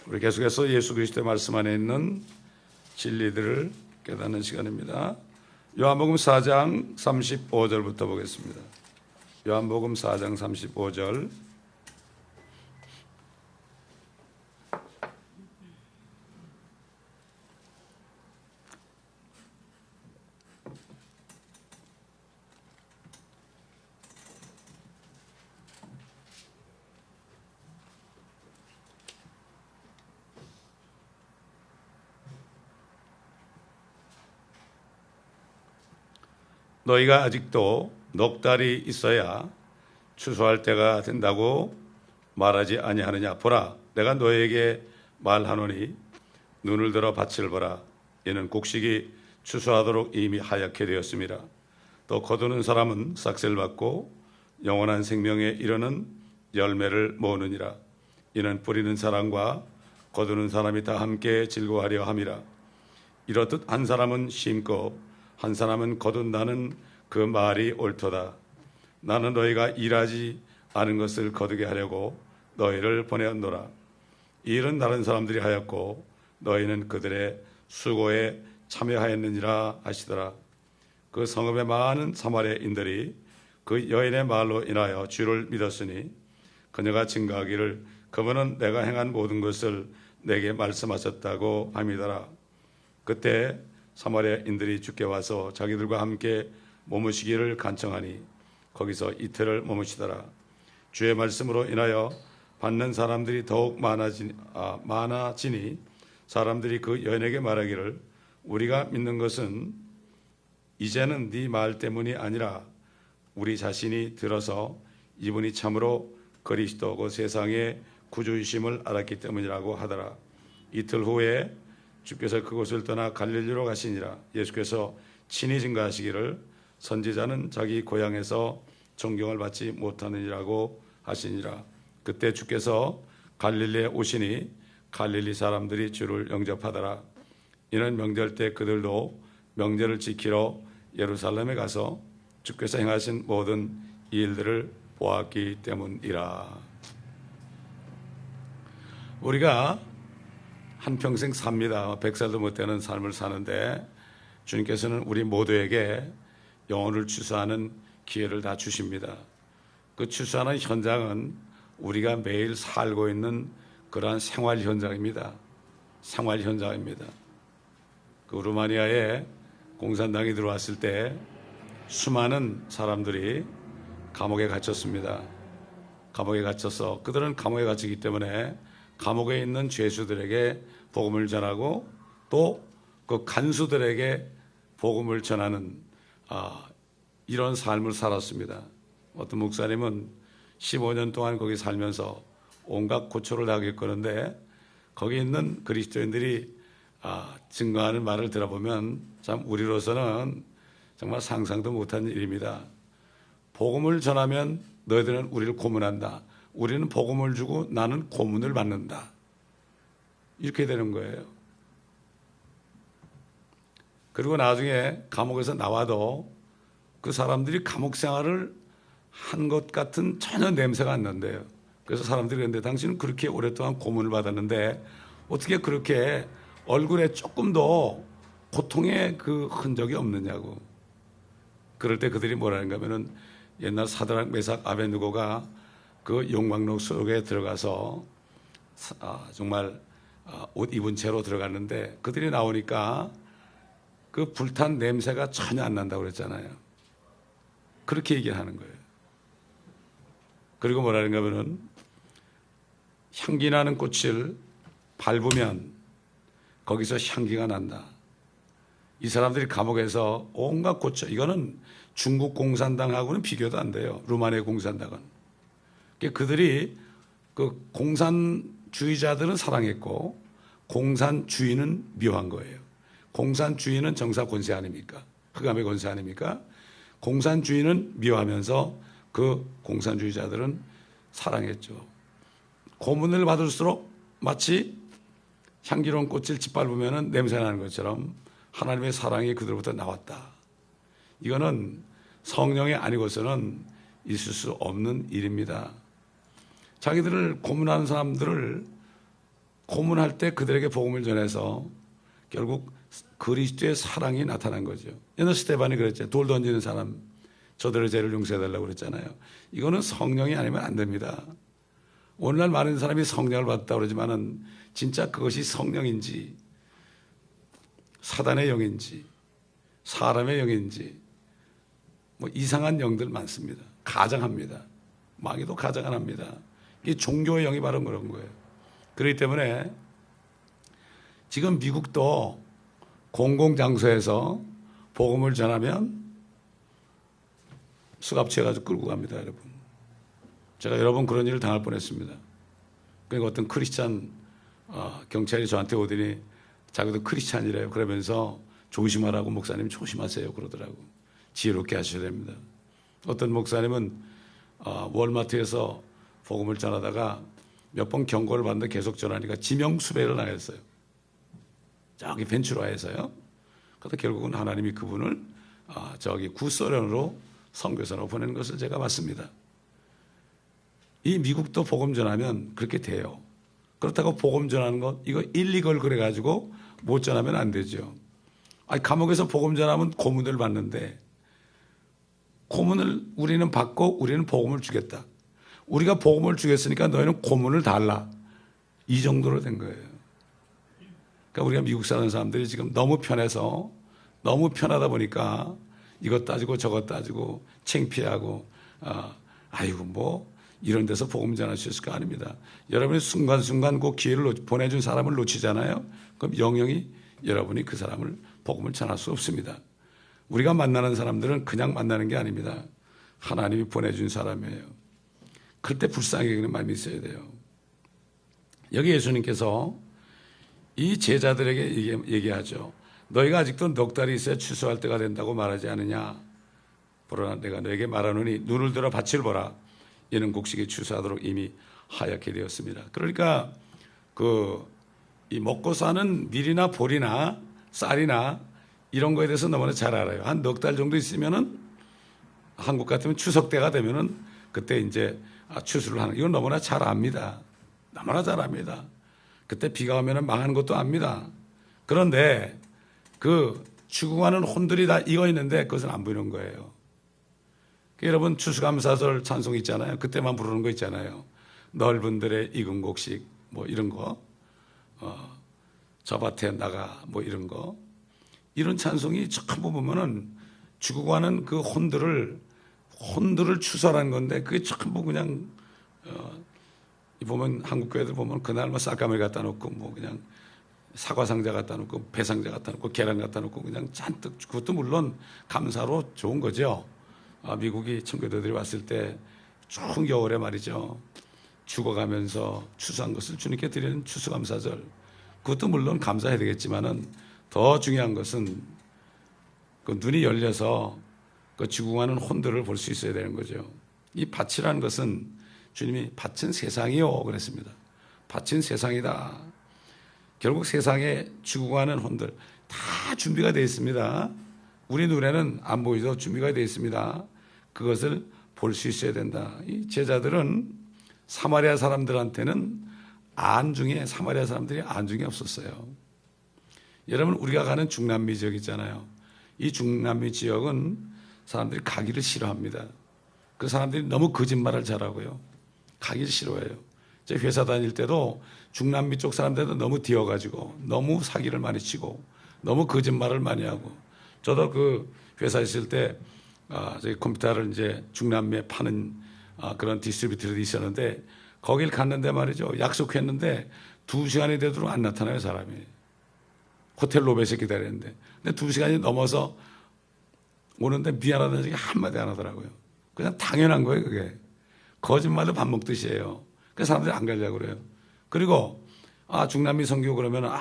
우리 계속해서 예수 그리스도의 말씀 안에 있는 진리들을 깨닫는 시간입니다. 요한복음 4장 35절부터 보겠습니다. 요한복음 4장 35절. 너희가 아직도 넉 달이 있어야 추수할 때가 된다고 말하지 아니하느냐. 보라, 내가 너희에게 말하노니 눈을 들어 밭을 보라. 이는 곡식이 추수하도록 이미 하얗게 되었습니다. 또 거두는 사람은 삭슬 받고 영원한 생명에 이르는 열매를 모으느니라. 이는 뿌리는 사람과 거두는 사람이 다 함께 즐거워하려 함이라. 이렇듯 한 사람은 심고 한 사람은 거둔다는 그 말이 옳도다. 나는 너희가 일하지 않은 것을 거두게 하려고 너희를 보내었노라. 이 일은 다른 사람들이 하였고 너희는 그들의 수고에 참여하였느니라 하시더라. 그 성읍의 많은 사마리아인들이 그 여인의 말로 인하여 주를 믿었으니 그녀가 증거하기를 그분은 내가 행한 모든 것을 내게 말씀하셨다고 함이더라. 그때 사마리아인들이 주께 와서 자기들과 함께 머무시기를 간청하니 거기서 이틀을 머무시더라. 주의 말씀으로 인하여 받는 사람들이 더욱 많아지니 사람들이 그 여인에게 말하기를 우리가 믿는 것은 이제는 네 말 때문이 아니라 우리 자신이 들어서 이분이 참으로 그리스도고 세상의 구주이심을 알았기 때문이라고 하더라. 이틀 후에 주께서 그곳을 떠나 갈릴리로 가시니라. 예수께서 친히 증거하시기를 선지자는 자기 고향에서 존경을 받지 못하느니라고 하시니라. 그때 주께서 갈릴리에 오시니 갈릴리 사람들이 주를 영접하더라. 이는 명절 때 그들도 명절을 지키러 예루살렘에 가서 주께서 행하신 모든 일들을 보았기 때문이라. 우리가 한평생 삽니다. 100살도 못 되는 삶을 사는데 주님께서는 우리 모두에게 영혼을 추수하는 기회를 다 주십니다. 그 추수하는 현장은 우리가 매일 살고 있는 그러한 생활 현장입니다. 생활 현장입니다. 그 루마니아에 공산당이 들어왔을 때 수많은 사람들이 감옥에 갇혔습니다. 감옥에 갇혀서 그들은 감옥에 갇히기 때문에 감옥에 있는 죄수들에게 복음을 전하고 또 그 간수들에게 복음을 전하는 이런 삶을 살았습니다. 어떤 목사님은 15년 동안 거기 살면서 온갖 고초를 다 겪었는데 거기 있는 그리스도인들이 증거하는 말을 들어보면 참 우리로서는 정말 상상도 못한 일입니다. 복음을 전하면 너희들은 우리를 고문한다. 우리는 복음을 주고 나는 고문을 받는다. 이렇게 되는 거예요. 그리고 나중에 감옥에서 나와도 그 사람들이 감옥 생활을 한 것 같은 전혀 냄새가 안 난대요. 그래서 사람들이 그런데 당신은 그렇게 오랫동안 고문을 받았는데 어떻게 그렇게 얼굴에 조금 더 고통의 그 흔적이 없느냐고. 그럴 때 그들이 뭐라는가 하면은 옛날 사드락 메삭 아벤누고가 그 용광로 속에 들어가서 정말 옷 입은 채로 들어갔는데 그들이 나오니까 그 불탄 냄새가 전혀 안 난다고 그랬잖아요. 그렇게 얘기를 하는 거예요. 그리고 뭐라는가 하면은 향기 나는 꽃을 밟으면 거기서 향기가 난다. 이 사람들이 감옥에서 온갖 고쳐, 이거는 중국 공산당하고는 비교도 안 돼요. 루마니아 공산당은. 그들이 그 공산주의자들은 사랑했고 공산주의는 미워한 거예요. 공산주의는 정사 권세 아닙니까? 흑암의 권세 아닙니까? 공산주의는 미워하면서 그 공산주의자들은 사랑했죠. 고문을 받을수록 마치 향기로운 꽃을 짓밟으면 냄새나는 것처럼 하나님의 사랑이 그들로부터 나왔다. 이거는 성령이 아니고서는 있을 수 없는 일입니다. 자기들을 고문하는 사람들을 고문할 때 그들에게 복음을 전해서 결국 그리스도의 사랑이 나타난 거죠. 옛날 스테반이 그랬죠. 돌 던지는 사람 저들의 죄를 용서해달라고 그랬잖아요. 이거는 성령이 아니면 안 됩니다. 오늘날 많은 사람이 성령을 받았다고 그러지만은 진짜 그것이 성령인지 사단의 영인지 사람의 영인지 뭐 이상한 영들 많습니다. 가장합니다. 마귀도 가장 안 합니다. 이 종교의 영이 바로 그런 거예요. 그렇기 때문에 지금 미국도 공공장소에서 복음을 전하면 수갑채가지고 끌고 갑니다, 여러분. 제가 여러 번 그런 일을 당할 뻔했습니다. 그러니까 어떤 크리스찬 경찰이 저한테 오더니 자기도 크리스찬이래요. 그러면서 조심하라고 목사님 조심하세요 그러더라고. 지혜롭게 하셔야 됩니다. 어떤 목사님은 월마트에서 복음을 전하다가 몇 번 경고를 받는데 계속 전하니까 지명수배를 당했어요. 저기 벤츄라에서요. 그래서 결국은 하나님이 그분을 저기 구소련으로 선교사로 보내는 것을 제가 봤습니다. 이 미국도 복음 전하면 그렇게 돼요. 그렇다고 복음 전하는 것 이거 일리걸 그래가지고 못 전하면 안 되죠. 아니 감옥에서 복음 전하면 고문을 받는데 고문을 우리는 받고 우리는 복음을 주겠다. 우리가 복음을 주겠으니까 너희는 고문을 달라. 이 정도로 된 거예요. 그러니까 우리가 미국 사는 사람들이 지금 너무 편해서 너무 편하다 보니까 이것 따지고 저것 따지고 창피하고 아이고 뭐 이런 데서 복음 전할 수 있을 거 아닙니다. 여러분이 순간순간 그 기회를 보내준 사람을 놓치잖아요. 그럼 영영이 여러분이 그 사람을 복음을 전할 수 없습니다. 우리가 만나는 사람들은 그냥 만나는 게 아닙니다. 하나님이 보내준 사람이에요. 그럴 때 불쌍히 여기는 마음이 있어야 돼요. 여기 예수님께서 이 제자들에게 얘기하죠. 너희가 아직도 넉 달이 있어야 추수할 때가 된다고 말하지 않느냐. 보라 내가 너에게 말하노니 눈을 들어 밭을 보라. 이는 곡식이 추수하도록 이미 하얗게 되었습니다. 그러니까 이 먹고 사는 밀이나 보리나 쌀이나 이런 거에 대해서 너무나 잘 알아요. 한 넉 달 정도 있으면은 한국 같으면 추석 때가 되면은 그때 이제 추수를 하는 이건 너무나 잘 압니다. 너무나 잘 압니다. 그때 비가 오면은 망하는 것도 압니다. 그런데 그 추구하는 혼들이 다 익어 있는데 그것은 안 보이는 거예요. 여러분 추수감사절 찬송 있잖아요. 그때만 부르는 거 있잖아요. 넓은 들의 익은 곡식 뭐 이런 거 저 밭에 나가 뭐 이런 거 이런 찬송이 전부 보면은 죽어가는 그 혼들을 추설한 건데 그게 전부 그냥 보면 한국 교회들 보면 그날 뭐 쌀가마리 갖다 놓고 뭐 그냥 사과 상자 갖다 놓고 배 상자 갖다 놓고 계란 갖다 놓고 그냥 잔뜩 그것도 물론 감사로 좋은 거죠. 미국이 청교도들이 왔을 때 추운 겨울에 말이죠. 죽어가면서 추수한 것을 주님께 드리는 추수감사절 그것도 물론 감사해야 되겠지만은 더 중요한 것은 그 눈이 열려서 그 죽어가는 혼들을 볼 수 있어야 되는 거죠. 이 밭이라는 것은 주님이 밭은 세상이요 그랬습니다. 밭은 세상이다. 결국 세상에 죽어가는 혼들 다 준비가 되어 있습니다. 우리 눈에는 안 보이도 준비가 되어 있습니다. 그것을 볼 수 있어야 된다. 이 제자들은 사마리아 사람들한테는 사마리아 사람들이 안중에 없었어요. 여러분 우리가 가는 중남미 지역 있잖아요. 이 중남미 지역은 사람들이 가기를 싫어합니다. 그 사람들이 너무 거짓말을 잘하고요. 가기를 싫어해요. 제 회사 다닐 때도 중남미 쪽 사람들도 너무 뛰어가지고 너무 사기를 많이 치고 너무 거짓말을 많이 하고 저도 그 회사에 있을 때 저희 컴퓨터를 이제 중남미에 파는 그런 디스트리뷰터들이 있었는데 거길 갔는데 말이죠. 약속했는데 2시간이 되도록 안 나타나요, 사람이. 호텔 로비에서 기다렸는데. 근데 2시간이 넘어서 오는데 미안하다는 얘기 한마디 안 하더라고요. 그냥 당연한 거예요, 그게. 거짓말도 밥 먹듯이 해요. 그래서 사람들이 안 가려고 그래요. 그리고, 중남미 선교 그러면,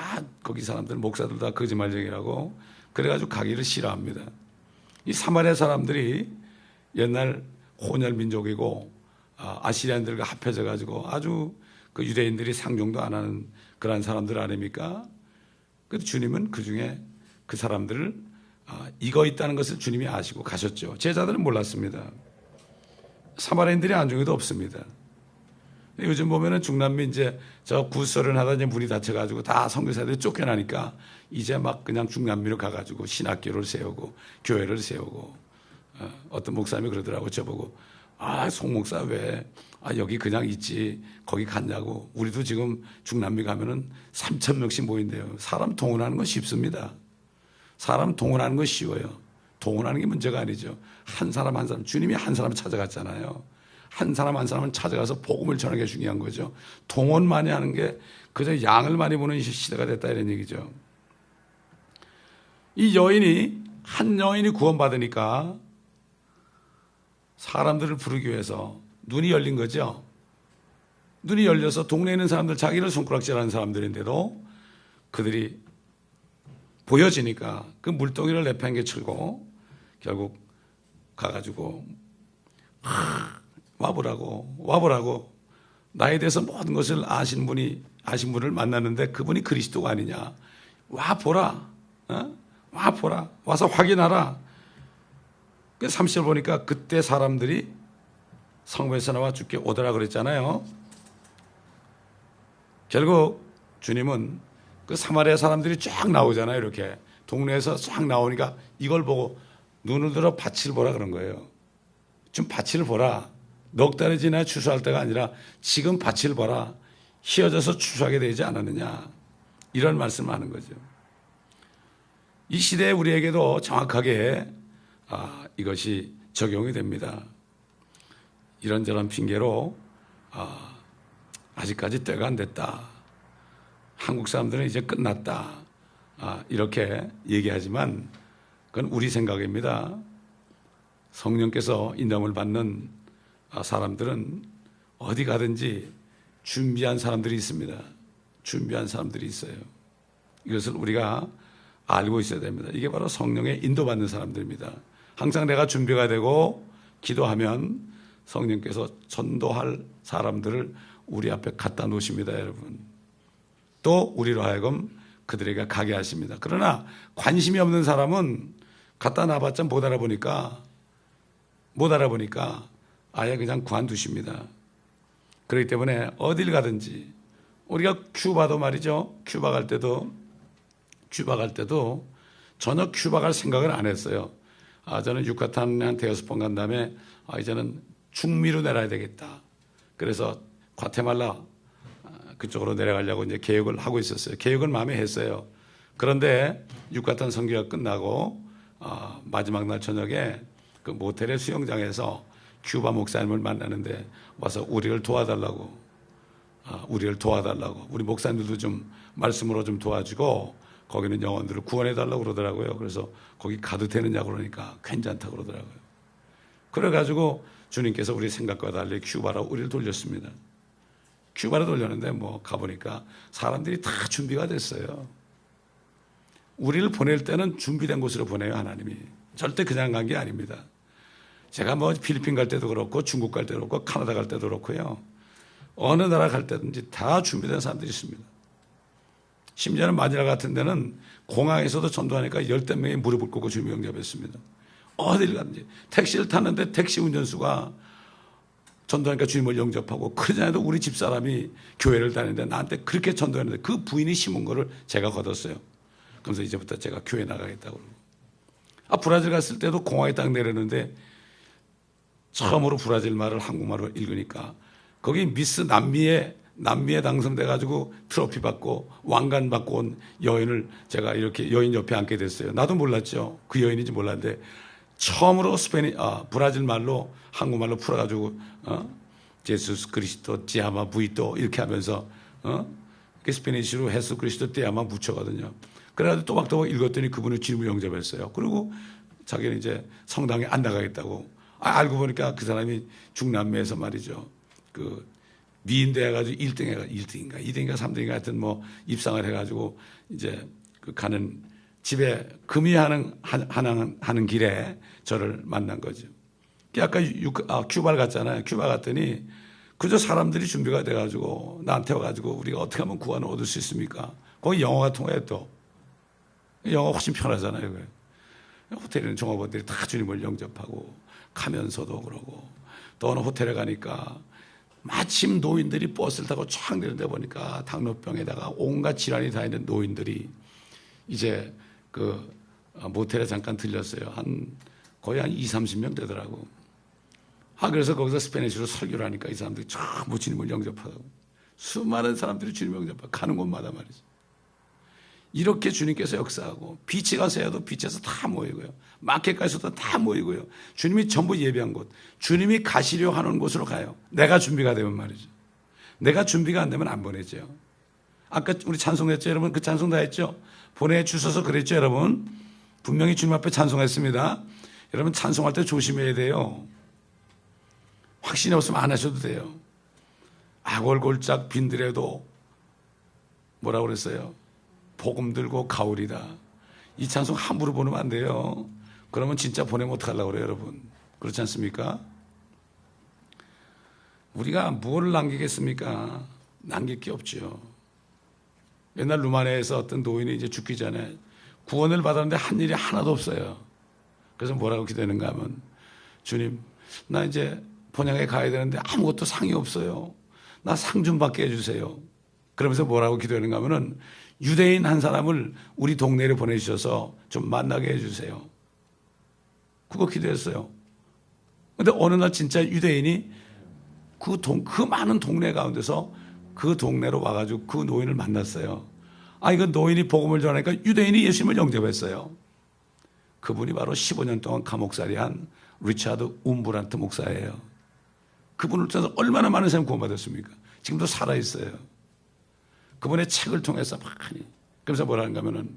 거기 사람들, 목사들 다 거짓말쟁이라고. 그래가지고 가기를 싫어합니다. 이 사마리아 사람들이 옛날 혼혈 민족이고, 아시리안들과 합해져가지고 아주 그 유대인들이 상종도 안 하는 그런 사람들 아닙니까? 그래서 주님은 그 중에 그 사람들을 익어 있다는 것을 주님이 아시고 가셨죠. 제자들은 몰랐습니다. 사마리아인들이 안중에도 없습니다. 요즘 보면은 중남미 이제 저 구설을 하다 이제 문이 닫혀가지고 다 선교사들이 쫓겨나니까 이제 막 그냥 중남미로 가가지고 신학교를 세우고 교회를 세우고 어떤 목사님이 그러더라고 저보고 송 목사 왜 여기 그냥 있지 거기 갔냐고. 우리도 지금 중남미 가면은 3,000명씩 모인대요. 사람 동원하는 건 쉽습니다. 사람 동원하는 건 쉬워요. 동원하는 게 문제가 아니죠. 한 사람 한 사람, 주님이 한 사람을 찾아갔잖아요. 한 사람 한 사람을 찾아가서 복음을 전하는 게 중요한 거죠. 동원 많이 하는 게 그저 양을 많이 보는 시대가 됐다 이런 얘기죠. 한 여인이 구원받으니까 사람들을 부르기 위해서 눈이 열린 거죠. 눈이 열려서 동네에 있는 사람들, 자기를 손가락질하는 사람들인데도 그들이 보여지니까 그 물동이를 내팽개치고 결국 가가지고 와보라고 나에 대해서 모든 것을 아신 분을 만났는데 그분이 그리스도가 아니냐. 와보라. 와보라. 와서 확인하라. 30절 보니까 그때 사람들이 성읍에서 나와 주께 오더라 그랬잖아요. 결국 주님은 그 사마리아 사람들이 쫙 나오잖아요. 이렇게 동네에서 쫙 나오니까 이걸 보고 눈을 들어 밭을 보라 그런 거예요. 좀 밭을 보라. 넉 달이 지나 추수할 때가 아니라 지금 밭을 보라. 휘어져서 추수하게 되지 않았느냐. 이런 말씀을 하는 거죠. 이 시대에 우리에게도 정확하게 이것이 적용이 됩니다. 이런저런 핑계로 아직까지 때가 안 됐다. 한국 사람들은 이제 끝났다. 이렇게 얘기하지만 그건 우리 생각입니다. 성령께서 인도함을 받는 사람들은 어디 가든지 준비한 사람들이 있습니다. 준비한 사람들이 있어요. 이것을 우리가 알고 있어야 됩니다. 이게 바로 성령의 인도받는 사람들입니다. 항상 내가 준비가 되고 기도하면 성령께서 전도할 사람들을 우리 앞에 갖다 놓으십니다, 여러분. 또 우리로 하여금 그들에게 가게 하십니다. 그러나 관심이 없는 사람은 갖다 놔봤자 못 알아보니까 아예 그냥 관두십니다. 그렇기 때문에 어딜 가든지 우리가 큐바도 말이죠. 큐바 갈 때도 전혀 큐바 갈 생각을 안 했어요. 저는 유카탄에 한 대여섯 번 간 다음에 이제는 중미로 내려야 되겠다. 그래서 과테말라 그쪽으로 내려가려고 이제 계획을 하고 있었어요. 계획은 마음에 했어요. 그런데 유카탄 선교가 끝나고 마지막 날 저녁에 그 모텔의 수영장에서 큐바 목사님을 만나는데 와서 우리를 도와달라고 우리 목사님들도 좀 말씀으로 좀 도와주고 거기는 영혼들을 구원해달라고 그러더라고요. 그래서 거기 가도 되느냐고 그러니까 괜찮다고 그러더라고요. 그래가지고 주님께서 우리 생각과 달리 큐바로 우리를 돌렸습니다. 큐바로 돌렸는데 가보니까 사람들이 다 준비가 됐어요. 우리를 보낼 때는 준비된 곳으로 보내요, 하나님이. 절대 그냥 간 게 아닙니다. 제가 필리핀 갈 때도 그렇고 중국 갈 때도 그렇고 카나다 갈 때도 그렇고요. 어느 나라 갈 때든지 다 준비된 사람들이 있습니다. 심지어는 마니라 같은 데는 공항에서도 전도하니까 10명이 무릎을 꿇고 주님 영접했습니다. 어딜 갔는지. 택시를 탔는데 택시 운전수가 전도하니까 주님을 영접하고 그전에도 우리 집사람이 교회를 다니는데 나한테 그렇게 전도했는데 그 부인이 심은 거를 제가 걷었어요. 그래서 이제부터 제가 교회 나가겠다고 그러고. 브라질 갔을 때도 공항에 딱 내렸는데 처음으로 브라질 말을 한국말로 읽으니까 거기 미스 남미에 당선돼가지고 트로피 받고 왕관 받고 온 여인을 제가 이렇게 여인 옆에 앉게 됐어요. 나도 몰랐죠. 그 여인인지 몰랐는데 처음으로 브라질 말로 한국말로 풀어가지고 제수스 그리스도 띠아마 부이또 이렇게 하면서 스페니쉬로 헤수 그리스도 띠아마 묻혀거든요. 그래가지고 또박또박 읽었더니 그분을 주님을 영접했어요. 그리고 자기는 이제 성당에 안 나가겠다고. 알고 보니까 그 사람이 중남미에서 말이죠. 그 미인대 해가지고 1등인가 2등인가 3등인가 하여튼 입상을 해가지고 이제 그 가는 집에 금이하는 길에 저를 만난 거죠. 아까 큐바를 갔잖아요. 큐바 갔더니 그저 사람들이 준비가 돼가지고 나한테 와가지고 우리가 어떻게 하면 구원을 얻을 수 있습니까? 거기 영어가 통해 또. 영어가 훨씬 편하잖아요. 호텔에는 종업원들이 다 주님을 영접하고 가면서도 그러고 또 어느 호텔에 가니까 마침 노인들이 버스를 타고 쫙 내려다 보니까 당뇨병에다가 온갖 질환이 다 있는 노인들이 이제 그 모텔에 잠깐 들렸어요. 거의 한 20-30명 되더라고. 그래서 거기서 스페니쉬로 설교를 하니까 이 사람들이 전부 주님을 영접하고 수많은 사람들이 주님을 영접하고 가는 곳마다 말이죠. 이렇게 주님께서 역사하고 빛이 가서야도 빛에서 다 모이고요. 마켓 가서도 다 모이고요. 주님이 전부 예비한 곳, 주님이 가시려 하는 곳으로 가요. 내가 준비가 되면 말이죠. 내가 준비가 안 되면 안 보내죠. 아까 우리 찬송했죠, 여러분? 그 찬송 다 했죠? 보내주셔서 그랬죠, 여러분? 분명히 주님 앞에 찬송했습니다. 여러분 찬송할 때 조심해야 돼요. 확신이 없으면 안 하셔도 돼요. 아골골짝 빈들에도 뭐라고 그랬어요? 복음 들고 가오리다. 이 찬송 함부로 보내면 안 돼요. 그러면 진짜 보내면 어떡하려고 그래요, 여러분? 그렇지 않습니까? 우리가 무엇을 남기겠습니까? 남길 게 없죠. 옛날 루마니아에서 어떤 노인이 이제 죽기 전에 구원을 받았는데 한 일이 하나도 없어요. 그래서 뭐라고 기도했는가 하면, 주님, 나 이제 본향에 가야 되는데 아무것도 상이 없어요. 나 상 좀 받게 해주세요. 그러면서 뭐라고 기도했는가 하면은, 유대인 한 사람을 우리 동네로 보내주셔서 좀 만나게 해주세요. 그거 기도했어요. 근데 어느 날 진짜 유대인이 그 많은 동네 가운데서 그 동네로 와가지고 그 노인을 만났어요. 이거 노인이 복음을 전하니까 유대인이 예수님을 영접했어요. 그분이 바로 15년 동안 감옥살이한 리차드 움브란트 목사예요. 그분을 통해서 얼마나 많은 사람이 구원받았습니까? 지금도 살아있어요. 그분의 책을 통해서 많이. 그래서 뭐라는가 하면은,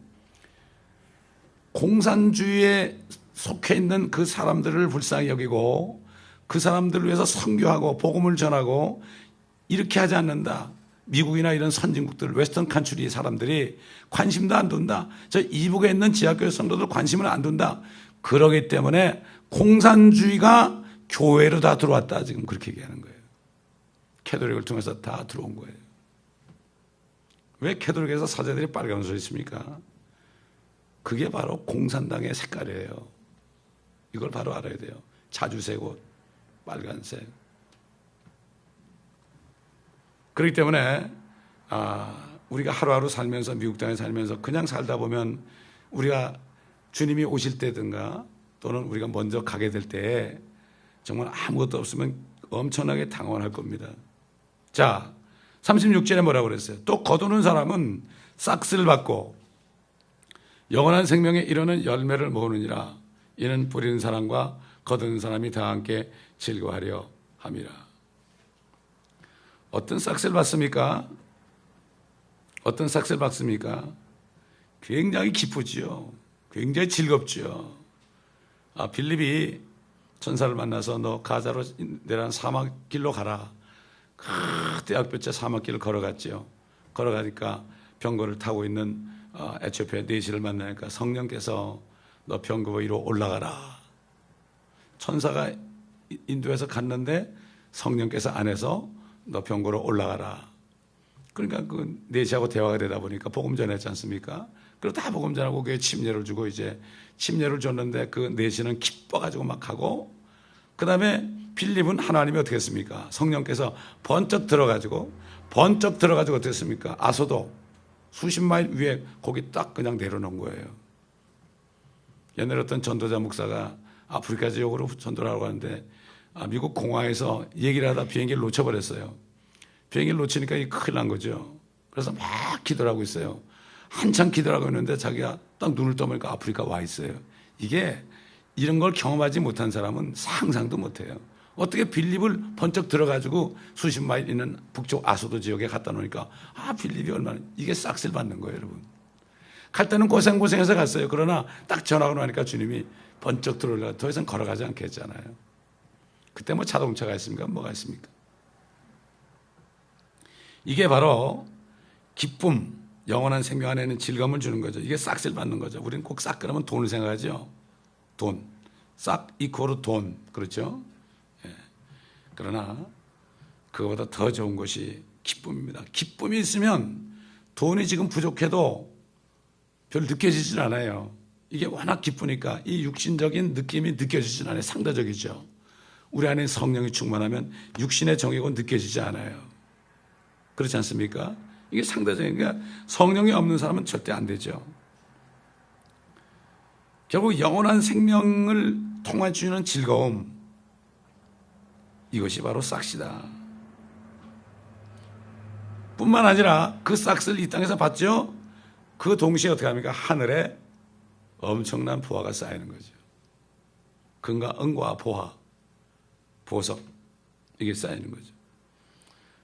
공산주의에 속해 있는 그 사람들을 불쌍히 여기고 그 사람들을 위해서 선교하고 복음을 전하고 이렇게 하지 않는다. 미국이나 이런 선진국들, 웨스턴 칸츄리 사람들이 관심도 안 둔다. 저 이북에 있는 지하교회 성도들 관심을 안 둔다. 그러기 때문에 공산주의가 교회로 다 들어왔다. 지금 그렇게 얘기하는 거예요. 캐톨릭을 통해서 다 들어온 거예요. 왜 캐톨릭에서 사제들이 빨간 옷을 입습니까? 그게 바로 공산당의 색깔이에요. 이걸 바로 알아야 돼요. 자주색 옷, 빨간색. 그렇기 때문에 우리가 하루하루 살면서, 미국 땅에 살면서 그냥 살다 보면 우리가 주님이 오실 때든가 또는 우리가 먼저 가게 될 때 정말 아무것도 없으면 엄청나게 당황할 겁니다. 자, 36절에 뭐라고 그랬어요? 또 거두는 사람은 싹스를 받고 영원한 생명에 이르는 열매를 모으느니라. 이는 뿌리는 사람과 거두는 사람이 다 함께 즐거워하려 함이라. 어떤 싹스를 받습니까? 어떤 싹스를 받습니까? 굉장히 기쁘지요. 굉장히 즐겁지요. 빌립이 천사를 만나서 너 가자로 내려간 사막길로 가라. 대학볕에 사막길을 걸어갔지요. 걸어가니까 병거를 타고 있는 에티오피아 내시를 만나니까 성령께서 너 병거 위로 올라가라. 천사가 인도에서 갔는데 성령께서 안에서 너 병거로 올라가라. 그러니까 그 내시하고 대화가 되다 보니까 복음 전했지 않습니까? 그리고 다 복음 전하고 그게 침례를 주고 이제 침례를 줬는데 그 내시는 기뻐가지고 막 하고, 그 다음에 빌립은 하나님이 어떻게 했습니까? 성령께서 번쩍 들어가지고 어떻게 했습니까? 아소도 수십 마일 위에 거기 딱 그냥 내려놓은 거예요. 옛날에 어떤 전도자 목사가 아프리카 지역으로 전도를 하러 가는데 미국 공항에서 얘기를 하다 비행기를 놓쳐버렸어요. 비행기를 놓치니까 이게 큰일 난 거죠. 그래서 막 기도를 하고 있어요. 한참 기도를 하고 있는데 자기가 딱 눈을 떠보니까 아프리카 와 있어요. 이게 이런 걸 경험하지 못한 사람은 상상도 못해요. 어떻게 빌립을 번쩍 들어가지고 수십 마일 있는 북쪽 아소도 지역에 갖다 놓으니까 빌립이 얼마나, 이게 싹쓸 받는 거예요, 여러분. 갈 때는 고생해서 갔어요. 그러나 딱 전화가 나니까 주님이 번쩍 들어올라 더 이상 걸어가지 않게 했잖아요. 그때 뭐 자동차가 있습니까? 뭐가 있습니까? 이게 바로 기쁨, 영원한 생명 안에는 즐거움을 주는 거죠. 이게 싹쓸 받는 거죠. 우리는 꼭 싹 그러면 돈을 생각하죠. 돈. 싹 이코르 돈. 그렇죠? 예. 그러나 그거보다 더 좋은 것이 기쁨입니다. 기쁨이 있으면 돈이 지금 부족해도 별로 느껴지질 않아요. 이게 워낙 기쁘니까 이 육신적인 느낌이 느껴지질 않아요. 상대적이죠. 우리 안에 성령이 충만하면 육신의 정욕은 느껴지지 않아요. 그렇지 않습니까? 이게 상대적인 게 성령이 없는 사람은 절대 안 되죠. 결국 영원한 생명을 통해 주는 즐거움, 이것이 바로 싹시다. 뿐만 아니라 그 싹스를 이 땅에서 받죠. 그 동시에 어떻게 합니까? 하늘에 엄청난 보화가 쌓이는 거죠. 금과 은과 보화, 보석, 이게 쌓이는 거죠.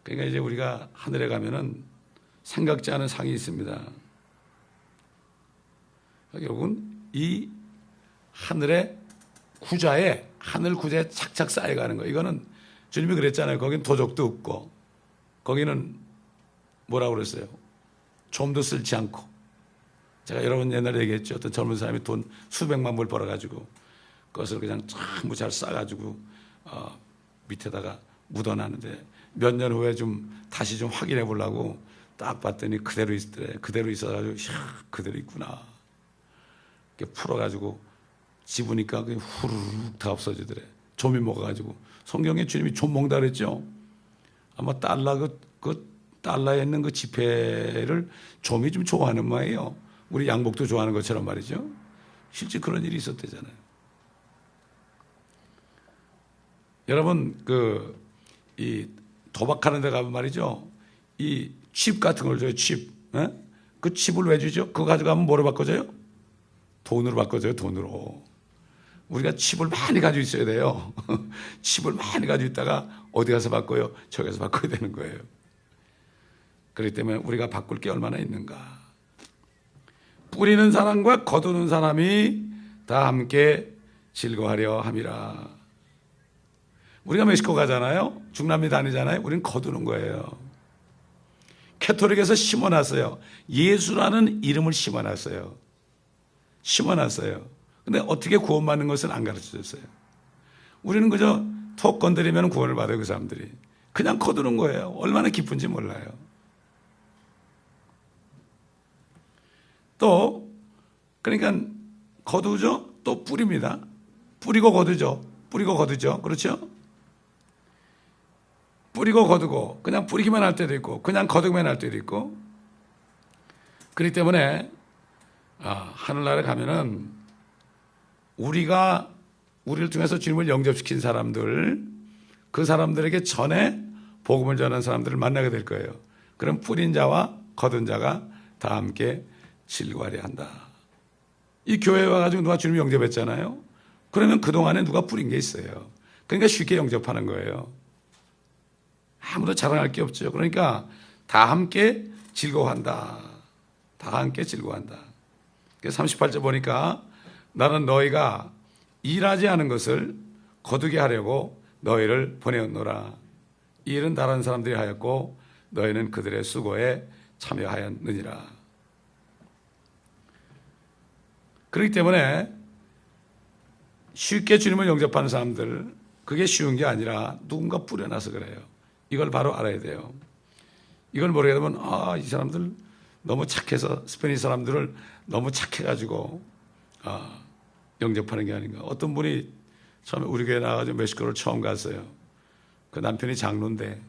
그러니까 이제 우리가 하늘에 가면은 생각지 않은 상이 있습니다. 결국은 이 하늘의 구자에, 하늘 구자에 착착 쌓여가는 거예요. 이거는 주님이 그랬잖아요. 거긴 도적도 없고, 거기는 뭐라고 그랬어요? 좀도 쓸지 않고. 제가 여러 번 옛날에 얘기했죠. 어떤 젊은 사람이 돈 수백만 불 벌어가지고 그것을 그냥 전부 잘 싸가지고 밑에다가 묻어놨는데 몇 년 후에 좀 다시 좀 확인해 보려고 딱 봤더니 그대로 있더래. 그대로 있어가지고 그대로 있구나. 이렇게 풀어가지고 집으니까 그게 후루룩 다 없어지더래. 좀이 먹어가지고. 성경에 주님이 좀 먹다 그랬죠. 아마 그 달러에 있는 그 지폐를 좀이 좀 좋아하는 모양이에요. 우리 양복도 좋아하는 것처럼 말이죠. 실제 그런 일이 있었대잖아요. 여러분, 이 도박하는 데 가면 말이죠. 이 칩 같은 걸 줘요, 칩. 에? 그 칩을 왜 주죠? 그거 가져가면 뭐로 바꿔줘요? 돈으로 바꿔줘요, 돈으로. 우리가 칩을 많이 가지고 있어야 돼요. 칩을 많이 가지고 있다가 어디 가서 바꿔요? 저기 가서 바꿔야 되는 거예요. 그렇기 때문에 우리가 바꿀 게 얼마나 있는가. 뿌리는 사람과 거두는 사람이 다 함께 즐거워하려 함이라. 우리가 멕시코 가잖아요. 중남미 다니잖아요. 우리는 거두는 거예요. 캐톨릭에서 심어놨어요. 예수라는 이름을 심어놨어요. 심어놨어요. 근데 어떻게 구원받는 것은 안 가르쳐줬어요. 우리는 그저 톡 건드리면 구원을 받아요. 그 사람들이. 그냥 거두는 거예요. 얼마나 기쁜지 몰라요. 또 그러니까 거두죠. 또 뿌립니다. 뿌리고 거두죠. 뿌리고 거두죠. 그렇죠? 뿌리고 거두고 그냥 뿌리기만 할 때도 있고 그냥 거두기만 할 때도 있고. 그렇기 때문에 하늘나라에 가면은 우리를 통해서 주님을 영접시킨 사람들, 그 사람들에게 전에 복음을 전하는 사람들을 만나게 될 거예요. 그럼 뿌린 자와 거둔 자가 다 함께 즐거워하려 한다. 이 교회에 와가지고 누가 주님 영접했잖아요. 그러면 그동안에 누가 뿌린 게 있어요. 그러니까 쉽게 영접하는 거예요. 아무도 자랑할 게 없죠. 그러니까 다 함께 즐거워한다. 다 함께 즐거워한다. 38절 보니까 나는 너희가 일하지 않은 것을 거두게 하려고 너희를 보내었노라. 이 일은 다른 사람들이 하였고 너희는 그들의 수고에 참여하였느니라. 그렇기 때문에 쉽게 주님을 영접하는 사람들, 그게 쉬운 게 아니라 누군가 뿌려놔서 그래요. 이걸 바로 알아야 돼요. 이걸 모르게 되면 이 사람들 너무 착해서 스페인 사람들을 너무 착해가지고 영접하는 게 아닌가. 어떤 분이 처음에 우리 교회 나와가지고 멕시코를 처음 갔어요. 그 남편이 장로인데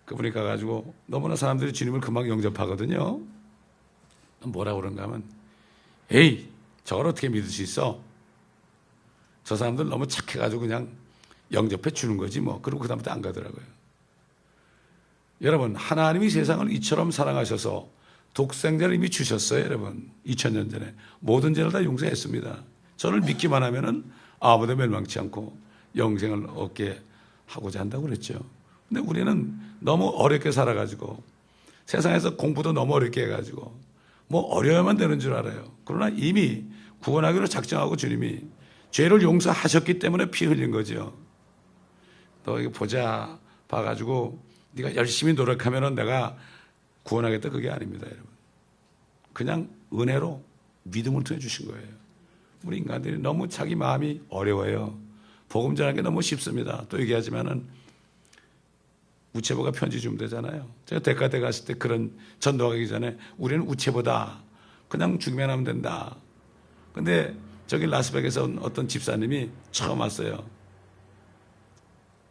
그분이 가가지고 너무나 사람들이 주님을 금방 영접하거든요. 뭐라고 그런가 하면 에이 저걸 어떻게 믿을 수 있어? 저 사람들 너무 착해가지고 그냥 영접해 주는 거지 뭐. 그리고 그 다음부터 안 가더라고요. 여러분, 하나님이 세상을 이처럼 사랑하셔서 독생자를 이미 주셨어요. 여러분, 2000년 전에 모든 죄를 다 용서했습니다. 저를 믿기만 하면은 아무도 멸망치 않고 영생을 얻게 하고자 한다고 그랬죠. 근데 우리는 너무 어렵게 살아가지고 세상에서 공부도 너무 어렵게 해가지고 뭐 어려야만 되는 줄 알아요. 그러나 이미 구원하기로 작정하고 주님이 죄를 용서하셨기 때문에 피 흘린 거죠. 너 이거 보자 봐가지고 네가 열심히 노력하면은 내가 구원하겠다, 그게 아닙니다, 여러분. 그냥 은혜로 믿음을 통해 주신 거예요. 우리 인간들이 너무 자기 마음이 어려워요. 복음 전하는 게 너무 쉽습니다. 또 얘기하지만은 우체부가 편지 주면 되잖아요. 제가 대가대 갔을 때 그런 전도하기 전에 우리는 우체부다. 그냥 주기만 하면 된다. 근데 저기 라스베이거스에 온 어떤 집사님이 처음 왔어요.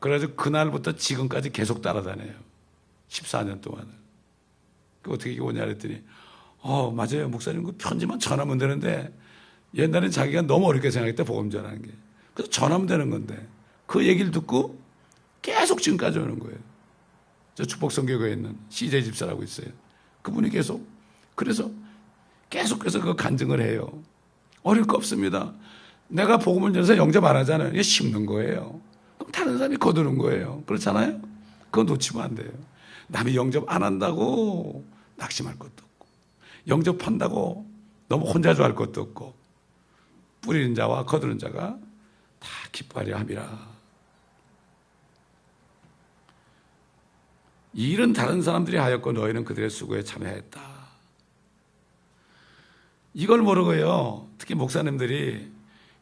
그래가지고 그날부터 지금까지 계속 따라다녀요. 14년 동안을. 그 어떻게 오냐 그랬더니 맞아요 목사님, 그 편지만 전하면 되는데 옛날엔 자기가 너무 어렵게 생각했대, 복음 전하는 게. 그래서 전하면 되는 건데 그 얘기를 듣고 계속 지금까지 오는 거예요. 저 축복성교회에 있는 CJ 집사라고 있어요. 그분이 계속, 그래서 계속해서 그 간증을 해요. 어려울 거 없습니다. 내가 복음을 전해서 영접 안 하잖아요. 이게 심는 거예요. 그럼 다른 사람이 거두는 거예요. 그렇잖아요. 그거 놓치면 안 돼요. 남이 영접 안 한다고 낙심할 것도 없고, 영접한다고 너무 혼자 좋아할 것도 없고, 뿌리는 자와 거두는 자가 다 기뻐하려 함이라. 이 일은 다른 사람들이 하였고 너희는 그들의 수고에 참여했다. 이걸 모르고요, 특히 목사님들이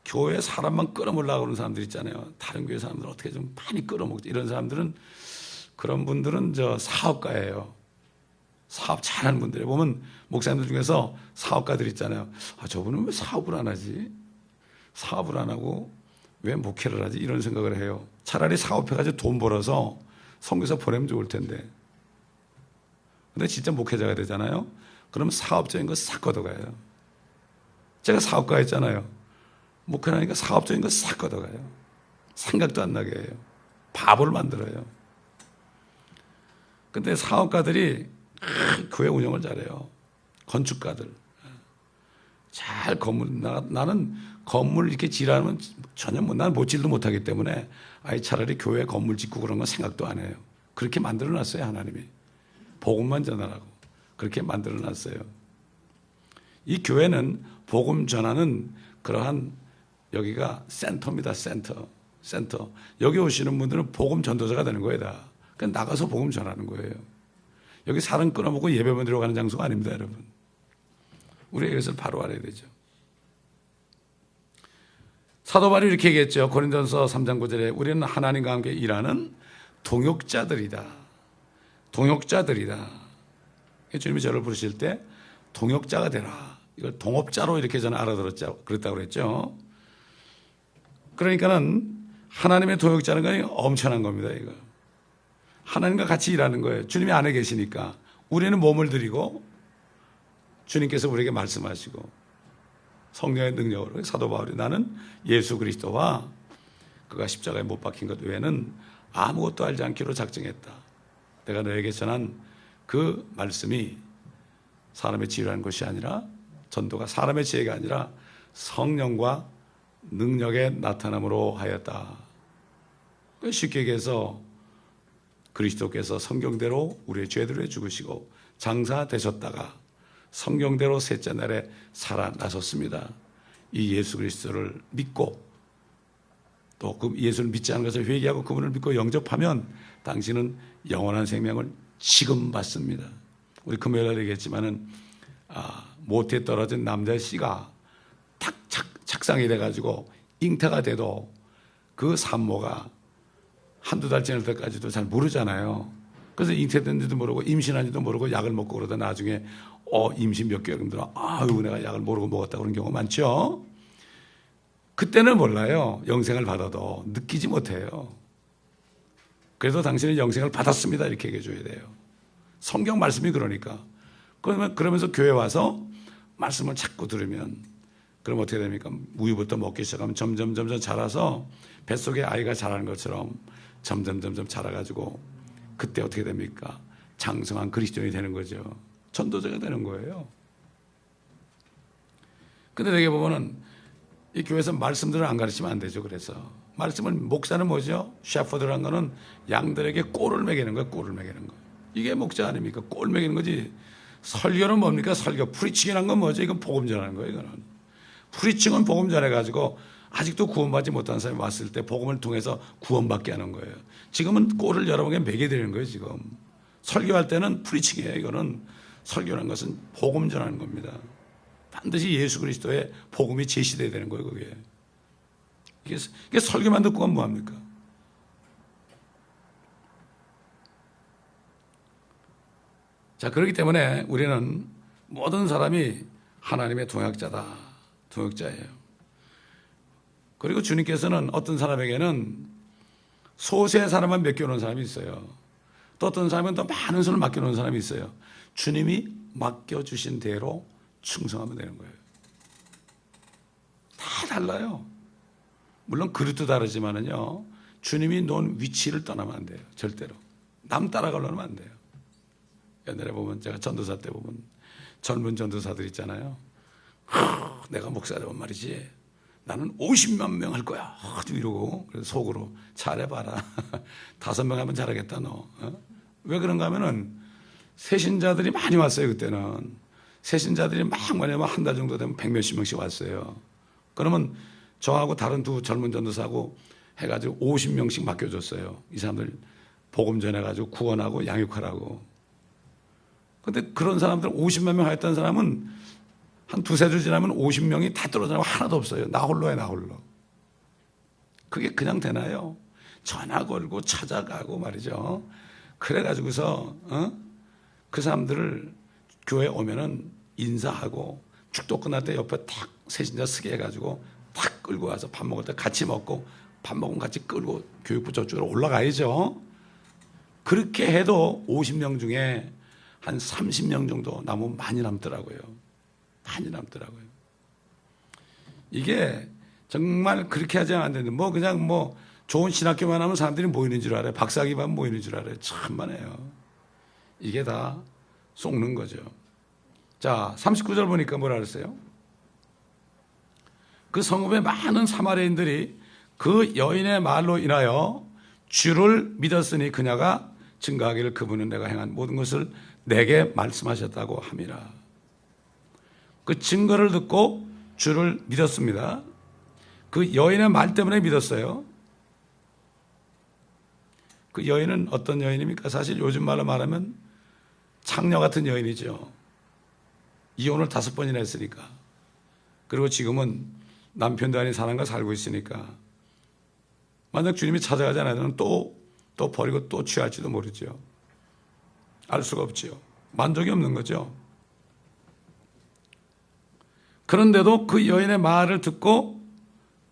교회 사람만 끌어모으려고 하는 사람들 있잖아요. 다른 교회 사람들 어떻게 좀 많이 끌어모으지, 이런 사람들은, 그런 분들은 사업가예요. 사업 잘하는 분들 보면 목사님들 중에서 사업가들 있잖아요. 저분은 왜 사업을 안 하지? 사업을 안 하고 왜 목회를 하지? 이런 생각을 해요. 차라리 사업해가지고 돈 벌어서 선교사 보내면 좋을 텐데. 근데 진짜 목회자가 되잖아요. 그러면 사업적인 거 싹 걷어가요. 제가 사업가였잖아요. 목회하니까 사업적인 거 싹 걷어가요. 생각도 안 나게 해요. 바보를 만들어요. 근데 사업가들이 교회 운영을 잘해요. 건축가들. 잘 건물, 나는 건물 이렇게 지으라면 전혀 나는 못질도 못하기 때문에 아예 차라리 교회 건물 짓고 그런 건 생각도 안 해요. 그렇게 만들어 놨어요, 하나님이. 복음만 전하라고. 그렇게 만들어 놨어요. 이 교회는 복음 전하는 그러한, 여기가 센터입니다, 센터. 여기 오시는 분들은 복음 전도자가 되는 거예요, 다. 그냥 나가서 복음 전하는 거예요. 여기 사람 끌어먹고 예배만 들어가는 장소가 아닙니다, 여러분. 우리가 이것을 바로 알아야 되죠. 사도 바울이 이렇게 얘기했죠. 고린도전서 3장 9절에 우리는 하나님과 함께 일하는 동역자들이다. 동역자들이다. 주님이 저를 부르실 때 동역자가 되라. 이걸 동업자로 이렇게 저는 알아들었죠. 그랬다고 그랬죠. 그러니까는 하나님의 동역자는 건 엄청난 겁니다, 이거. 하나님과 같이 일하는 거예요. 주님이 안에 계시니까. 우리는 몸을 드리고 주님께서 우리에게 말씀하시고 성령의 능력으로 사도 바울이 나는 예수 그리스도와 그가 십자가에 못 박힌 것 외에는 아무것도 알지 않기로 작정했다. 내가 너에게 전한 그 말씀이 사람의 지혜라는 것이 아니라, 전도가 사람의 지혜가 아니라 성령과 능력의 나타남으로 하였다. 쉽게 얘기해서 그리스도께서 성경대로 우리의 죄들을 죽으시고 장사되셨다가 성경대로 셋째 날에 살아나셨습니다. 이 예수 그리스도를 믿고 또 그 예수를 믿지 않은 것을 회개하고 그분을 믿고 영접하면 당신은 영원한 생명을 지금 받습니다. 우리 금요일에 얘기했지만은 모태에 떨어진 남자의 씨가 탁 착상이 돼가지고 잉태가 돼도 그 산모가 한두 달 지날 때까지도 잘 모르잖아요. 그래서 잉태된지도 모르고 임신한지도 모르고 약을 먹고 그러다 나중에 임신 몇 개월 힘들어. 내가 약을 모르고 먹었다 그런 경우가 많죠. 그때는 몰라요. 영생을 받아도 느끼지 못해요. 그래도 당신은 영생을 받았습니다, 이렇게 얘기해 줘야 돼요. 성경 말씀이 그러니까. 그러면서 교회 와서 말씀을 자꾸 들으면 그럼 어떻게 됩니까? 우유부터 먹기 시작하면 점점 자라서 뱃속에 아이가 자라는 것처럼 점점 자라가지고 그때 어떻게 됩니까? 장성한 그리스도인이 되는 거죠. 전도자가 되는 거예요. 근데 되게 보면은 이 교회에서 말씀들을 안 가르치면 안 되죠. 그래서 말씀을, 목사는 뭐죠? 셰퍼드라는 거는 양들에게 꼴을 먹이는 거예요. 꼴을 먹이는 거. 이게 목자 아닙니까? 꼴 먹이는 거지. 설교는 뭡니까? 설교. 프리칭이란 건 뭐죠? 이건 복음 전하는 거예요. 이거는. 프리칭은 복음 전해가지고 아직도 구원받지 못한 사람이 왔을 때 복음을 통해서 구원받게 하는 거예요. 지금은 꼴을 여러분에게 먹여드리는 거예요. 지금 설교할 때는 프리칭이에요. 이거는 설교라는 것은 복음 전하는 겁니다. 반드시 예수 그리스도의 복음이 제시돼야 되는 거예요. 그게. 이게 설교만 듣고 가면 뭐합니까? 자, 그렇기 때문에 우리는 모든 사람이 하나님의 동역자다. 동역자예요. 그리고 주님께서는 어떤 사람에게는 소수의 사람만 맡겨놓은 사람이 있어요. 또 어떤 사람은 더 많은 손을 맡겨놓은 사람이 있어요. 주님이 맡겨주신 대로 충성하면 되는 거예요. 다 달라요. 물론 그릇도 다르지만은요, 주님이 놓은 위치를 떠나면 안 돼요. 절대로. 남 따라가려면 안 돼요. 옛날에 보면, 제가 전도사 때 보면 젊은 전도사들 있잖아요. 내가 목사라면 말이지, 나는 50만 명 할 거야. 이러고, 그래서 속으로 잘해봐라. 5명 하면 잘하겠다 너. 왜 그런가 하면은 새신자들이 많이 왔어요. 그때는 새신자들이 막 뭐냐면 한 달 정도 되면 100몇십 명씩 왔어요. 그러면 저하고 다른 두 젊은 전도사하고 해가지고 50명씩 맡겨줬어요. 이 사람들 복음 전해가지고 구원하고 양육하라고. 근데 그런 사람들 50만 명 하였던 사람은 한 두세 주 지나면 50명이 다 떨어져나고 하나도 없어요. 나 홀로야, 나 홀로. 그게 그냥 되나요? 전화 걸고 찾아가고 말이죠. 그래가지고서 그 사람들을 교회 오면은 인사하고 축도 끝날 때 옆에 탁 새신자 쓰게 해가지고 탁 끌고 와서 밥 먹을 때 같이 먹고 밥 먹으면 같이 끌고 교육부 저쪽으로 올라가야죠. 그렇게 해도 50명 중에 한 30명 정도 남으면 많이 남더라고요. 많이 남더라고요. 이게 정말 그렇게 하지 않았는데 뭐 그냥 뭐 좋은 신학교만 하면 사람들이 모이는 줄 알아요. 박사기만 모이는 줄 알아요. 참만해요. 이게 다 속는 거죠. 자, 39절 보니까 뭐라 그랬어요? 그 성읍의 많은 사마리아인들이 그 여인의 말로 인하여 주를 믿었으니 그녀가 증거하기를 그분은 내가 행한 모든 것을 내게 말씀하셨다고 함이라. 그 증거를 듣고 주를 믿었습니다. 그 여인의 말 때문에 믿었어요. 그 여인은 어떤 여인입니까? 사실 요즘 말로 말하면 창녀 같은 여인이죠. 이혼을 5번이나 했으니까. 그리고 지금은 남편도 아닌 사람과 살고 있으니까. 만약 주님이 찾아가지 않으면 또 버리고 또 취할지도 모르죠. 알 수가 없죠. 만족이 없는 거죠. 그런데도 그 여인의 말을 듣고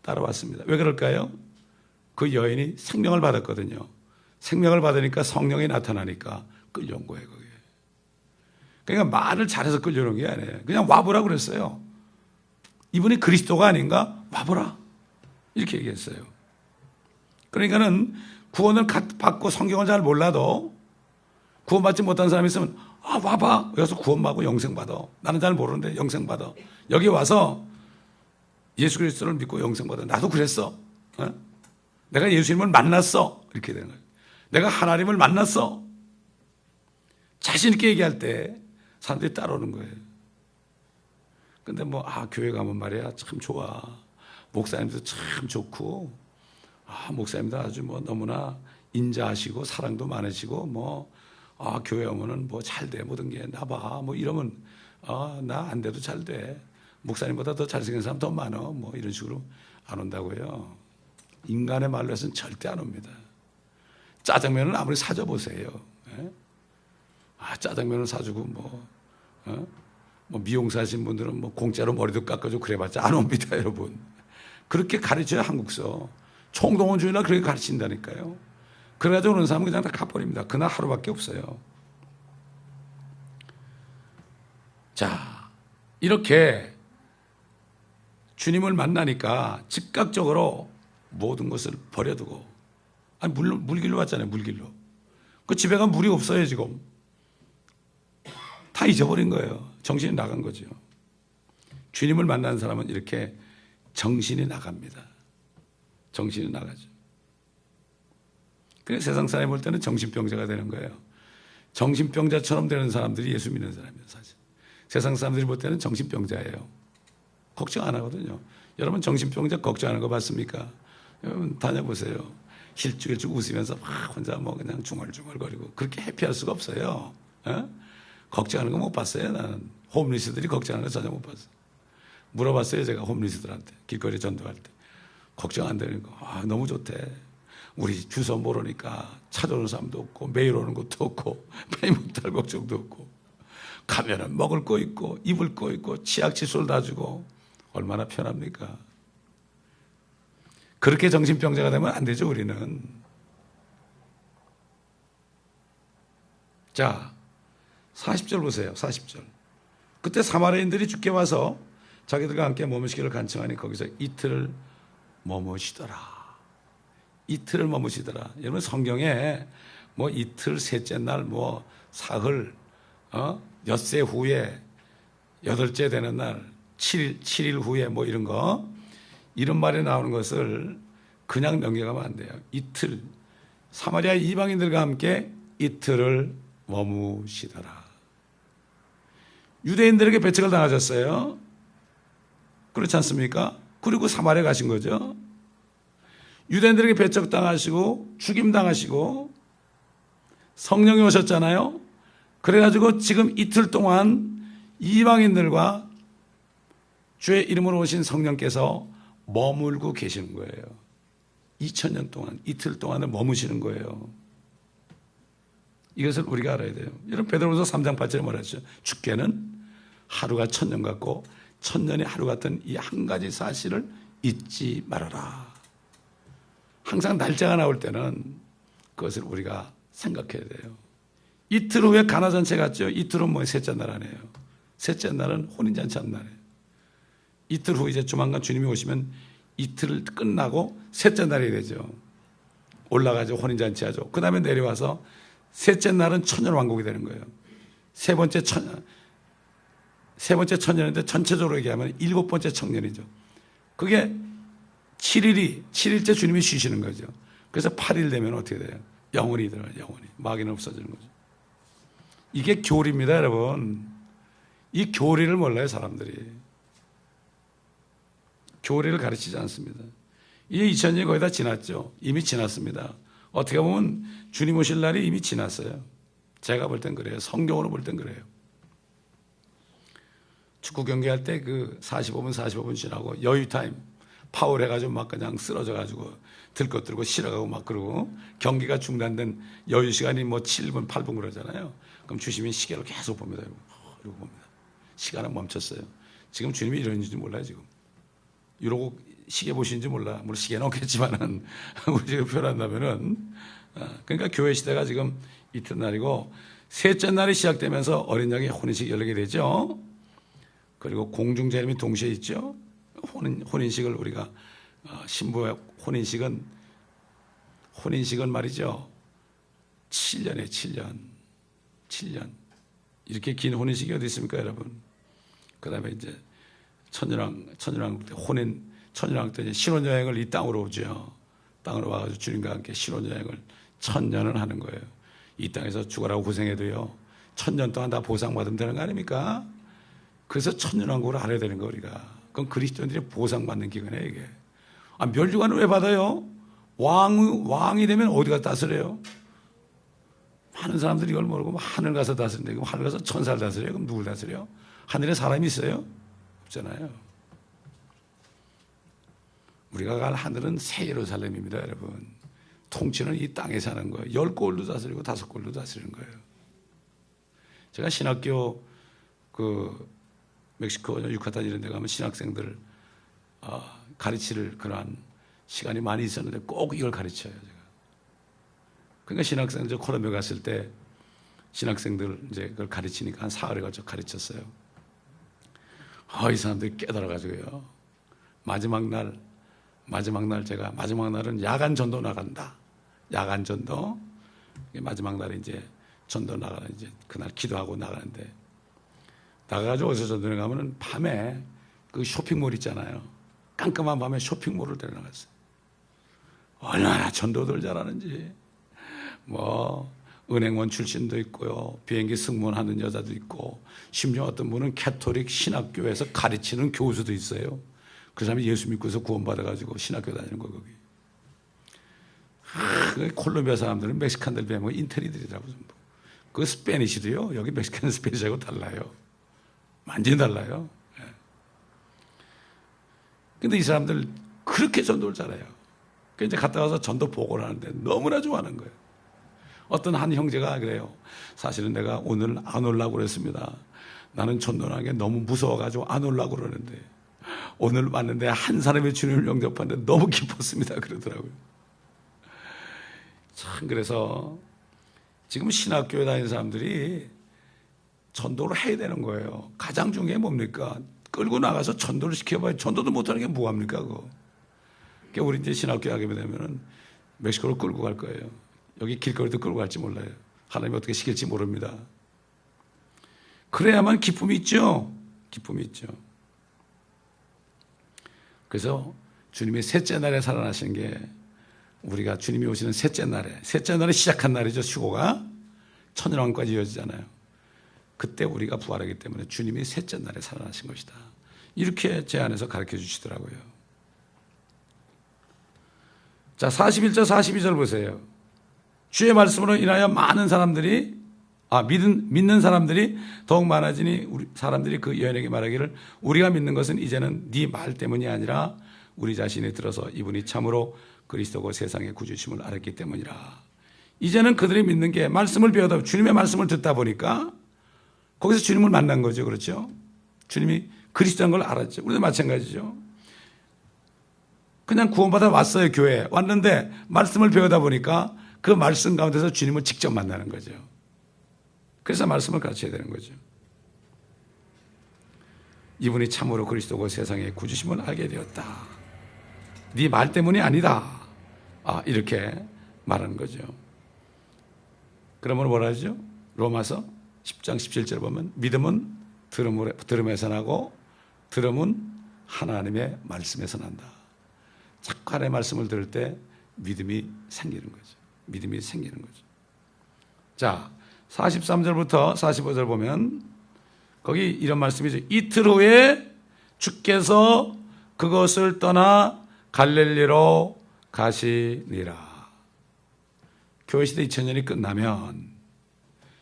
따라왔습니다. 왜 그럴까요? 그 여인이 생명을 받았거든요. 생명을 받으니까 성령이 나타나니까 끌려온 거예요, 그게. 그러니까 말을 잘해서 끌려오는 게 아니에요. 그냥 와보라 그랬어요. 이분이 그리스도가 아닌가? 와보라. 이렇게 얘기했어요. 그러니까는 구원을 받고 성경을 잘 몰라도 구원받지 못한 사람이 있으면 와봐. 여기서 구원받고 영생 받아. 나는 잘 모르는데 영생 받아. 여기 와서 예수 그리스도를 믿고 영생 받아. 나도 그랬어. 내가 예수님을 만났어. 이렇게 되는 거예요. 내가 하나님을 만났어. 자신 있게 얘기할 때 사람들이 따라오는 거예요. 근데 교회 가면 말이야 참 좋아. 목사님도 참 좋고, 목사님도 아주 너무나 인자하시고 사랑도 많으시고 교회 오면은 잘 돼. 모든 게 나봐. 이러면 나 안 돼도 잘 돼. 목사님보다 더 잘생긴 사람 더 많아. 이런 식으로 안 온다고요. 인간의 말로 해서는 절대 안 옵니다. 짜장면을 아무리 사줘보세요. 예? 짜장면을 사주고 미용사 하신 분들은 공짜로 머리도 깎아주고 그래봤자 안 옵니다, 여러분. 그렇게 가르쳐요, 한국서. 총동원주의나 그렇게 가르친다니까요. 그래가지고 오는 사람은 그냥 다 가버립니다. 그날 하루밖에 없어요. 자, 이렇게 주님을 만나니까 즉각적으로 모든 것을 버려두고, 물길로 왔잖아요, 물길로. 그 집에 가면 물이 없어요, 지금. 다 잊어버린 거예요. 정신이 나간 거죠. 주님을 만나는 사람은 이렇게 정신이 나갑니다. 정신이 나가죠. 그래서 세상 사람이 볼 때는 정신병자가 되는 거예요. 정신병자처럼 되는 사람들이 예수 믿는 사람이에요, 사실. 세상 사람들이 볼 때는 정신병자예요. 걱정 안 하거든요. 여러분 정신병자 걱정하는 거 봤습니까? 여러분 다녀보세요. 힐쭉힐쭉 웃으면서 막 혼자 그냥 중얼중얼거리고 그렇게 해피할 수가 없어요. 걱정하는 거 못 봤어요, 나는. 홈리스들이 걱정하는 거 전혀 못 봤어요. 물어봤어요, 제가 홈리스들한테. 길거리 전도할 때. 걱정 안 되는 거. 너무 좋대. 우리 주소 모르니까 찾아오는 사람도 없고 매일 오는 것도 없고 많이 못할 걱정도 없고 가면은 먹을 거 있고 입을 거 있고 치약 칫솔 다 주고 얼마나 편합니까? 그렇게 정신병자가 되면 안 되죠, 우리는. 자, 40절 보세요. 40절. 그때 사마리아인들이 주께 와서 자기들과 함께 머무시기를 간청하니 거기서 이틀을 머무시더라. 이틀을 머무시더라. 여러분 성경에 뭐 이틀, 셋째 날, 뭐 사흘, 엿새 후에, 여덟째 되는 날, 7일 후에 뭐 이런 거, 이런 말이 나오는 것을 그냥 넘겨가면 안 돼요. 이틀, 사마리아 이방인들과 함께 이틀을 머무시더라. 유대인들에게 배척을 당하셨어요. 그렇지 않습니까? 그리고 사마리아 가신 거죠. 유대인들에게 배척당하시고 죽임당하시고 성령이 오셨잖아요. 그래가지고 지금 이틀 동안 이방인들과 주의 이름으로 오신 성령께서 머물고 계시는 거예요. 2000년 동안 이틀 동안을 머무시는 거예요. 이것을 우리가 알아야 돼요. 여러분 베드로전서 3장 8절에 말했죠. 주께는 하루가 1000년 같고 1000년이 하루 같은 이 한 가지 사실을 잊지 말아라. 항상 날짜가 나올 때는 그것을 우리가 생각해야 돼요. 이틀 후에 가나잔치 갔죠. 이틀 후 셋째 날 아니에요. 셋째 날은 혼인잔치 하는 날이에요. 이틀 후 이제 조만간 주님이 오시면 이틀 끝나고 셋째 날이 되죠. 올라가죠. 혼인잔치 하죠. 그 다음에 내려와서 셋째 날은 천년왕국이 되는 거예요. 세 번째 천년인데 전체적으로 얘기하면 일곱 번째 청년이죠. 그게 7일째 주님이 쉬시는 거죠. 그래서 8일 되면 어떻게 돼요? 영원히 들어가요. 영원히. 마귀는 없어지는 거죠. 이게 교리입니다, 여러분. 이 교리를 몰라요, 사람들이. 교리를 가르치지 않습니다. 이제 2000년이 거의 다 지났죠. 이미 지났습니다. 어떻게 보면 주님 오실 날이 이미 지났어요. 제가 볼 땐 그래요. 성경으로 볼 땐 그래요. 축구 경기할 때 그 45분 지나고 여유 타임 파울 해가지고 막 그냥 쓰러져가지고 들것 들고 실어가고 막 그러고 경기가 중단된 여유 시간이 뭐 7분, 8분 그러잖아요. 그럼 주심이 시계를 계속 봅니다. 이러고 봅니다. 시간은 멈췄어요. 지금 주님이 이러는지 몰라요, 지금. 이러고 시계 보시는지 몰라. 물론 시계는 없겠지만은 우리 지금 표현한다면은 그러니까 교회 시대가 지금 이튿날이고 셋째 날이 시작되면서 어린 양의 혼인식이 열리게 되죠. 그리고 공중재림이 동시에 있죠. 혼인식을 우리가 신부의 혼인식은 말이죠. 7년에 7년. 이렇게 긴 혼인식이 어디 있습니까, 여러분? 그 다음에 이제 천년왕국 때 천년왕국 때 신혼여행을 이 땅으로 오죠. 땅으로 와가지고 주님과 함께 신혼여행을 1000년을 하는 거예요. 이 땅에서 죽어라고 고생해도요. 1000년 동안 다 보상받으면 되는 거 아닙니까? 그래서 천년왕국을 알아야 되는 거 우리가. 그건 그리스도인들이 보상받는 기간이에요, 이게. 멸류관을 왜 받아요? 왕이 되면 어디 가서 다스려요? 많은 사람들이 이걸 모르고 하늘 가서 다스린다. 그럼 하늘 가서 천사를 다스려요? 그럼 누굴 다스려요? 하늘에 사람이 있어요? 없잖아요. 우리가 갈 하늘은 새 예루살렘입니다, 여러분. 통치는 이 땅에 사는 거예요. 10골도 다스리고 5골도 다스리는 거예요. 제가 신학교 멕시코, 유카탄 이런 데 가면 신학생들 가르칠 그러한 시간이 많이 있었는데 꼭 이걸 가르쳐요, 제가. 그러니까 신학생들 콜롬비아 갔을 때 신학생들 이제 그걸 가르치니까 한 사흘에 걸쳐 가르쳤어요. 이 사람들이 깨달아가지고요. 마지막 날 제가 마지막 날은 야간 전도 나간다. 야간 전도. 마지막 날에 이제 전도 나가는 이제 그날 기도하고 나가는데 나가가지고 어디서 전도에 가면은 밤에 그 쇼핑몰 있잖아요. 깜깜한 밤에 쇼핑몰을 데려나갔어요. 얼마나 전도들 잘하는지. 뭐 은행원 출신도 있고요. 비행기 승무원하는 여자도 있고 심지어 어떤 분은 캐톨릭 신학교에서 가르치는 교수도 있어요. 그 사람이 예수 믿고서 구원받아가지고 신학교 다니는 거 거기. 콜롬비아 사람들은 멕시칸들 배우면 인테리들이라고 전부. 그 스페니시도요. 여기 멕시칸 스페니시하고 달라요. 완전히 달라요. 근데 이 사람들 그렇게 전도를 잘해요. 그러니까 이제 갔다 와서 전도 보고를 하는데 너무나 좋아하는 거예요. 어떤 한 형제가 그래요. 사실은 내가 오늘 안 오려고 그랬습니다. 나는 전도하는 게 너무 무서워가지고 안 오려고 그러는데 오늘 왔는데 한 사람의 주님을 영접하는데 너무 기뻤습니다. 그러더라고요. 참 그래서 지금 신학교에 다니는 사람들이 전도를 해야 되는 거예요. 가장 중요한 게 뭡니까? 끌고 나가서 전도를 시켜봐야 전도도 못하는 게 뭐합니까? 그거. 그러니까 우리 이제 신학교에 가게 되면은 멕시코로 끌고 갈 거예요. 여기 길거리도 끌고 갈지 몰라요. 하나님이 어떻게 시킬지 모릅니다. 그래야만 기쁨이 있죠. 기쁨이 있죠. 그래서 주님이 셋째 날에 살아나신 게 우리가 주님이 오시는 셋째 날에 시작한 날이죠. 휴고가 천년왕까지 이어지잖아요. 그때 우리가 부활하기 때문에 주님이 셋째 날에 살아나신 것이다. 이렇게 제 안에서 가르쳐 주시더라고요. 자, 41절 42절 보세요. 주의 말씀으로 인하여 많은 사람들이 믿는 사람들이 더욱 많아지니 우리 사람들이 그 여인에게 말하기를 우리가 믿는 것은 이제는 네 말 때문이 아니라 우리 자신이 들어서 이분이 참으로 그리스도고 세상의 구주심을 알았기 때문이라. 이제는 그들이 믿는 게 말씀을 배우다 주님의 말씀을 듣다 보니까 거기서 주님을 만난 거죠. 그렇죠? 주님이 그리스도인 걸 알았죠. 우리도 마찬가지죠. 그냥 구원받아 왔어요. 교회에 왔는데 말씀을 배우다 보니까 그 말씀 가운데서 주님을 직접 만나는 거죠. 그래서 말씀을 가르쳐야 되는 거죠. 이분이 참으로 그리스도고 세상의 구주심을 알게 되었다. 네 말 때문이 아니다. 이렇게 말하는 거죠. 그러면 뭐라 하죠? 로마서 10장 17절 보면 믿음은 들음에서 나고 들음은 하나님의 말씀에서 난다. 자꾸 하나님의 말씀을 들을 때 믿음이 생기는 거죠. 믿음이 생기는 거죠. 자, 43절부터 45절 보면 거기 이런 말씀이죠. 이틀 후에 주께서 그것을 떠나 갈릴리로 가시니라. 교회시대 2000년이 끝나면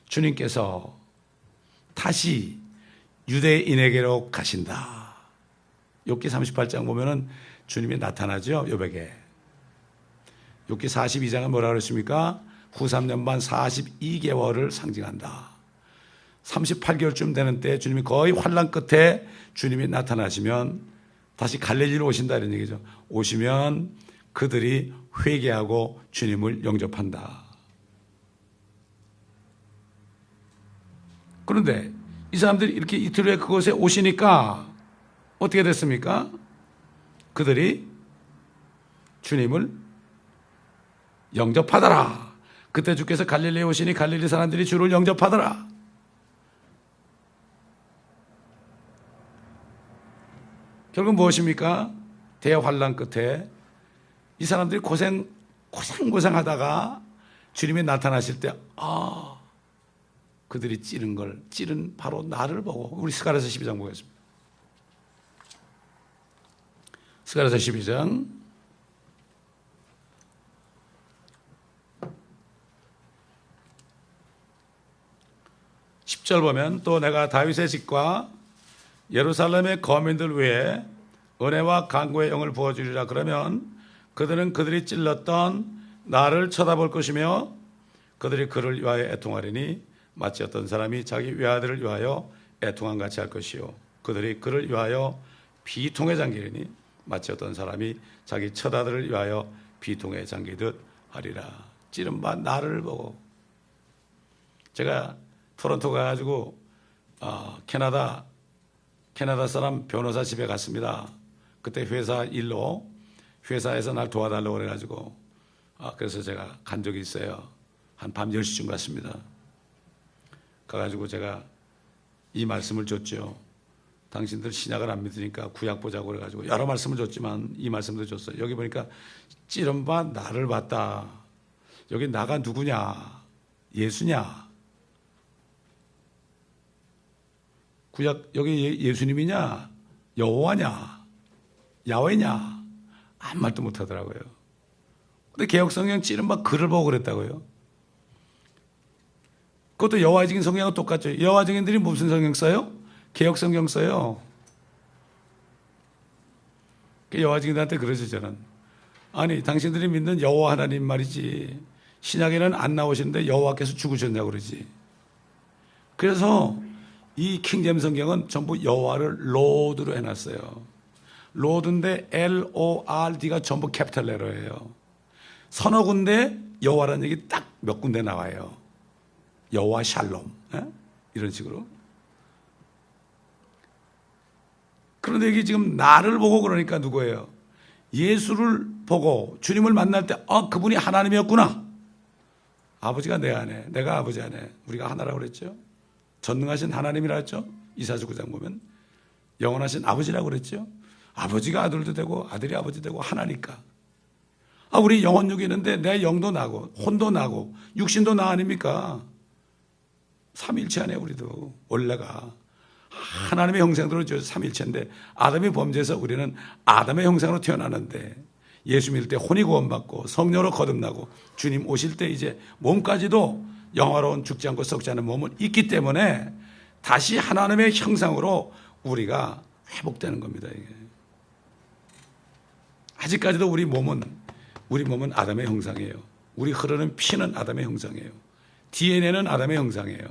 주님께서 다시 유대인에게로 가신다. 욥기 38장 보면은 주님이 나타나죠. 욥에게. 욥기 42장은 뭐라 그랬습니까? 후 3년 반 42개월을 상징한다. 38개월쯤 되는 때 주님이 거의 환난 끝에 주님이 나타나시면 다시 갈릴리로 오신다 이런 얘기죠. 오시면 그들이 회개하고 주님을 영접한다. 그런데 이 사람들이 이렇게 이틀 후에 그곳에 오시니까 어떻게 됐습니까? 그들이 주님을 영접하더라. 그때 주께서 갈릴리에 오시니 갈릴리 사람들이 주를 영접하더라. 결국 무엇입니까? 대환란 끝에 이 사람들이 고생하다가 주님이 나타나실 때 그들이 찌른 바로 나를 보고 우리 스가랴서 12장 보겠습니다. 스가랴서 12장 10절 보면 또 내가 다윗의 집과 예루살렘의 거민들 위에 은혜와 간구의 영을 부어주리라. 그러면 그들은 그들이 찔렀던 나를 쳐다볼 것이며 그들이 그를 위하여 애통하리니 마치 어떤 사람이 자기 외아들을 위하여 애통한 같이 할 것이요 그들이 그를 위하여 비통에 잠기리니 마치 어떤 사람이 자기 처아들을 위하여 비통에 잠기듯 하리라. 찌른 바 나를 보고. 제가 토론토 가가지고 캐나다 사람 변호사 집에 갔습니다. 그때 회사에서 날 도와달라고 그래가지고 그래서 제가 간 적이 있어요. 한 밤 10시쯤 갔습니다. 가가지고 제가 이 말씀을 줬죠. 당신들 신약을 안 믿으니까 구약 보자고 그래가지고 여러 말씀을 줬지만 이 말씀도 줬어요. 여기 보니까 찌른 바 나를 봤다. 여기 나가 누구냐? 예수냐? 구약 여기 예수님이냐? 여호와냐? 야훼냐? 아무 말도 못하더라고요. 근데 개혁성경 찌른 바 글을 보고 그랬다고요. 그것도 여호와적인 성경하고 똑같죠. 여호와적인들이 무슨 성경 써요? 개혁성경 써요. 여호와적인들한테 그러죠. 저는 아니 당신들이 믿는 여호와 하나님 말이지 신약에는 안 나오시는데 여호와께서 죽으셨냐고 그러지. 그래서 이 킹제임스 성경은 전부 여호와를 로드로 해놨어요. 로드인데 LORD가 전부 캐피탈 레터예요. 서너 군데 여호와라는 얘기 딱 몇 군데 나와요. 여호와 샬롬, 이런 식으로. 그런데 이게 지금 나를 보고 그러니까 누구예요? 예수를 보고 주님을 만날 때 그분이 하나님이었구나. 아버지가 내 안에, 내가 아버지 안에, 우리가 하나라고 그랬죠. 전능하신 하나님이라 했죠. 이사야 9장 보면 영원하신 아버지라고 그랬죠. 아버지가 아들도 되고 아들이 아버지 되고 하나니까. 우리 영혼육이 있는데 내 영도 나고 혼도 나고 육신도 나 아닙니까? 삼일체 아니에요. 우리도 원래가 하나님의 형상대로 지어서 삼일체인데 아담이 범죄해서 우리는 아담의 형상으로 태어나는데 예수 믿을 때 혼이 구원받고 성령으로 거듭나고 주님 오실 때 이제 몸까지도 영화로운 죽지 않고 썩지 않은 몸은 있기 때문에 다시 하나님의 형상으로 우리가 회복되는 겁니다. 이게. 아직까지도 우리 몸은 아담의 형상이에요. 우리 흐르는 피는 아담의 형상이에요. DNA는 아담의 형상이에요.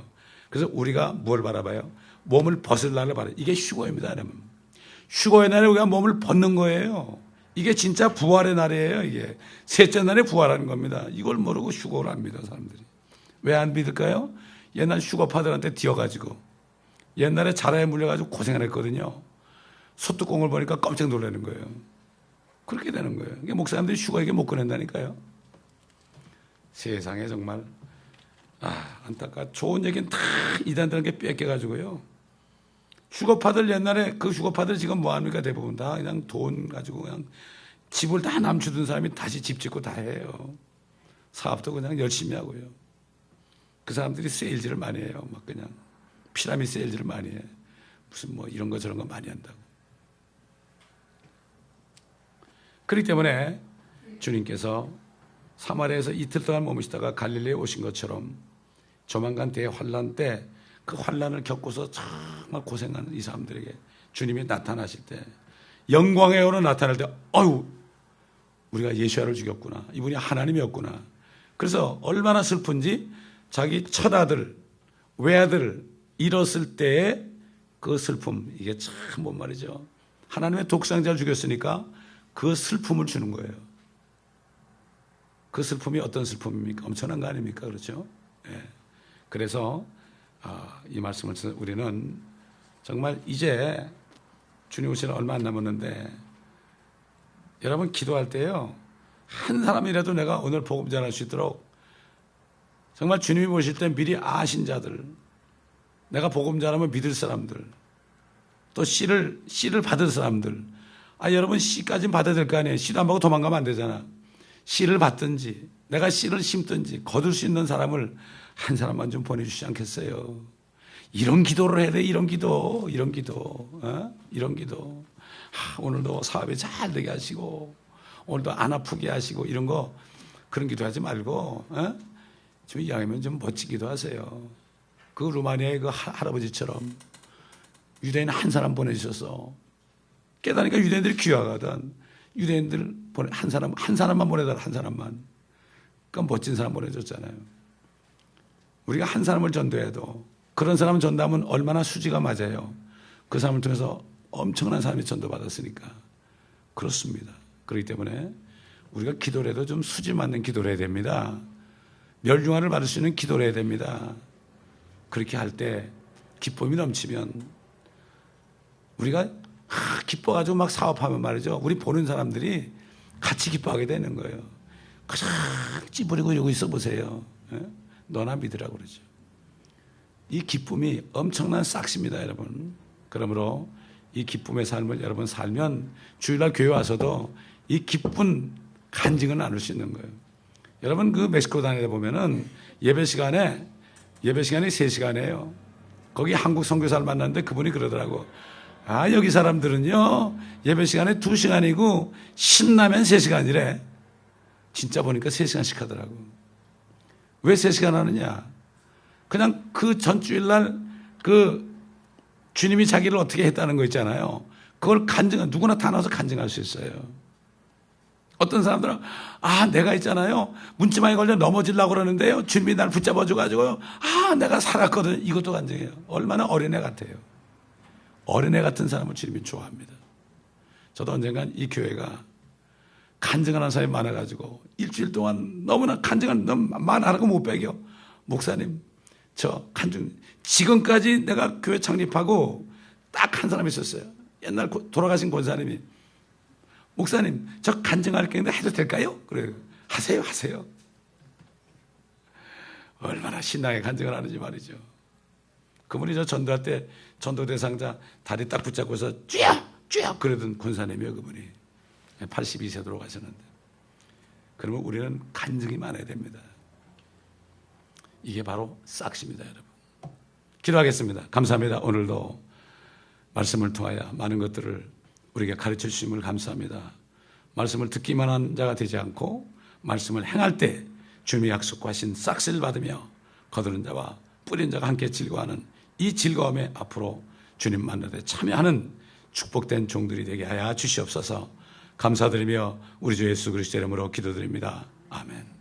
그래서 우리가 뭘 바라봐요? 몸을 벗을 날을 바라요. 이게 휴거입니다. 여러분. 휴거의 날에 우리가 몸을 벗는 거예요. 이게 진짜 부활의 날이에요. 이게 셋째 날에 부활하는 겁니다. 이걸 모르고 휴거를 합니다. 사람들이. 왜 안 믿을까요? 옛날 휴거파들한테 뒤어가지고 옛날에 자라에 물려가지고 고생을 했거든요. 소뚜껑을 보니까 깜짝 놀라는 거예요. 그렇게 되는 거예요. 이게 목사님들이 휴거에게 못 꺼낸다니까요. 세상에 정말 안타까. 좋은 얘기는 다 이단들에게 뺏겨가지고요. 휴거파들 옛날에 그 휴거파들 지금 뭐합니까? 대부분 다 그냥 돈 가지고 그냥 집을 다 남주던 사람이 다시 집 짓고 다 해요. 사업도 그냥 열심히 하고요. 그 사람들이 세일즈를 많이 해요. 막 그냥 피라미드 세일즈를 많이 해. 무슨 뭐 이런 거 저런 거 많이 한다고. 그렇기 때문에 주님께서 사마리아에서 이틀 동안 머무시다가 갈릴리에 오신 것처럼 조만간 대환란 때 그 환란을 겪고서 정말 고생하는 이 사람들에게 주님이 나타나실 때 영광의 영으로 나타날 때 우리가 예수야를 죽였구나. 이분이 하나님이었구나. 그래서 얼마나 슬픈지 자기 첫아들 외아들을 잃었을 때의 그 슬픔, 이게 참 뭔 말이죠. 하나님의 독생자를 죽였으니까 그 슬픔을 주는 거예요. 그 슬픔이 어떤 슬픔입니까? 엄청난 거 아닙니까? 그렇죠? 예. 그래서 이 말씀을 우리는 정말 이제 주님 오시는 얼마 안 남았는데 여러분 기도할 때요, 한 사람이라도 내가 오늘 복음 전할 수 있도록 정말 주님이 오실 때 미리 아신 자들, 내가 복음 전하면 믿을 사람들, 또 씨를 받을 사람들. 여러분 씨까지는 받아야 될 거 아니에요. 씨도 안 받고 도망가면 안 되잖아. 씨를 받든지 내가 씨를 심든지 거둘 수 있는 사람을 한 사람만 좀 보내주시지 않겠어요? 이런 기도를 해야 돼. 이런 기도. 오늘도 사업이 잘 되게 하시고 오늘도 안 아프게 하시고 이런 거 그런 기도하지 말고 좀 이왕이면 좀 멋진 기도하세요. 그 루마니아의 그 할아버지처럼 유대인 한 사람 보내주셔서 깨달으니까 유대인들이 귀하거든. 유대인들 한 사람만 보내달라. 한 사람만. 그러니까 멋진 사람 보내줬잖아요. 우리가 한 사람을 전도해도 그런 사람을 전도하면 얼마나 수지가 맞아요. 그 사람을 통해서 엄청난 사람이 전도받았으니까. 그렇습니다. 그렇기 때문에 우리가 기도를 해도 좀 수지 맞는 기도를 해야 됩니다. 멸중화를 받을 수 있는 기도를 해야 됩니다. 그렇게 할 때 기쁨이 넘치면 우리가 기뻐가지고 막 사업하면 말이죠. 우리 보는 사람들이 같이 기뻐하게 되는 거예요. 가장 찌부리고 여기 있어 보세요. 너나 믿으라고 그러죠. 이 기쁨이 엄청난 싹시입니다, 여러분. 그러므로 이 기쁨의 삶을 여러분 살면 주일날 교회 와서도 이 기쁜 간증을 나눌 수 있는 거예요. 여러분 그 멕시코 다니다 보면은 예배 시간이 3시간이에요. 거기 한국 선교사를 만났는데 그분이 그러더라고. 여기 사람들은요, 예배 시간에 2시간이고, 신나면 3시간이래. 진짜 보니까 3시간씩 하더라고. 왜 3시간 하느냐? 그냥 그 전주일날 그 주님이 자기를 어떻게 했다는 거 있잖아요. 그걸 누구나 다 나와서 간증할 수 있어요. 어떤 사람들은, 내가 있잖아요. 문지방에 걸려 넘어지려고 그러는데요. 주님이 날 붙잡아줘가지고요. 내가 살았거든. 이것도 간증해요. 얼마나 어린애 같아요. 어린애 같은 사람을 주님이 좋아합니다. 저도 언젠간 이 교회가 간증하는 사람이 많아가지고 일주일 동안 너무나 간증을 너무 많아라고 못 배겨. 목사님, 저 간증, 지금까지 내가 교회 창립하고 딱 한 사람이 있었어요. 옛날 돌아가신 권사님이, 목사님 저 간증할 게 있는데 해도 될까요? 그래요. 하세요, 하세요. 얼마나 신나게 간증을 하는지 말이죠. 그분이 저 전도할 때 전도 대상자 다리 딱 붙잡고서 쭉 그러던 권사님이요, 그분이. 82세 돌아가셨는데. 그러면 우리는 간증이 많아야 됩니다. 이게 바로 싹시입니다, 여러분. 기도하겠습니다. 감사합니다. 오늘도 말씀을 통하여 많은 것들을 우리에게 가르쳐 주심을 감사합니다. 말씀을 듣기만 한 자가 되지 않고 말씀을 행할 때 주님이 약속하신 싹시를 받으며 거두는 자와 뿌린 자가 함께 즐거워하는 이 즐거움에 앞으로 주님 만나되 참여하는 축복된 종들이 되게 하여 주시옵소서. 감사드리며 우리 주 예수 그리스도 이름으로 기도드립니다. 아멘.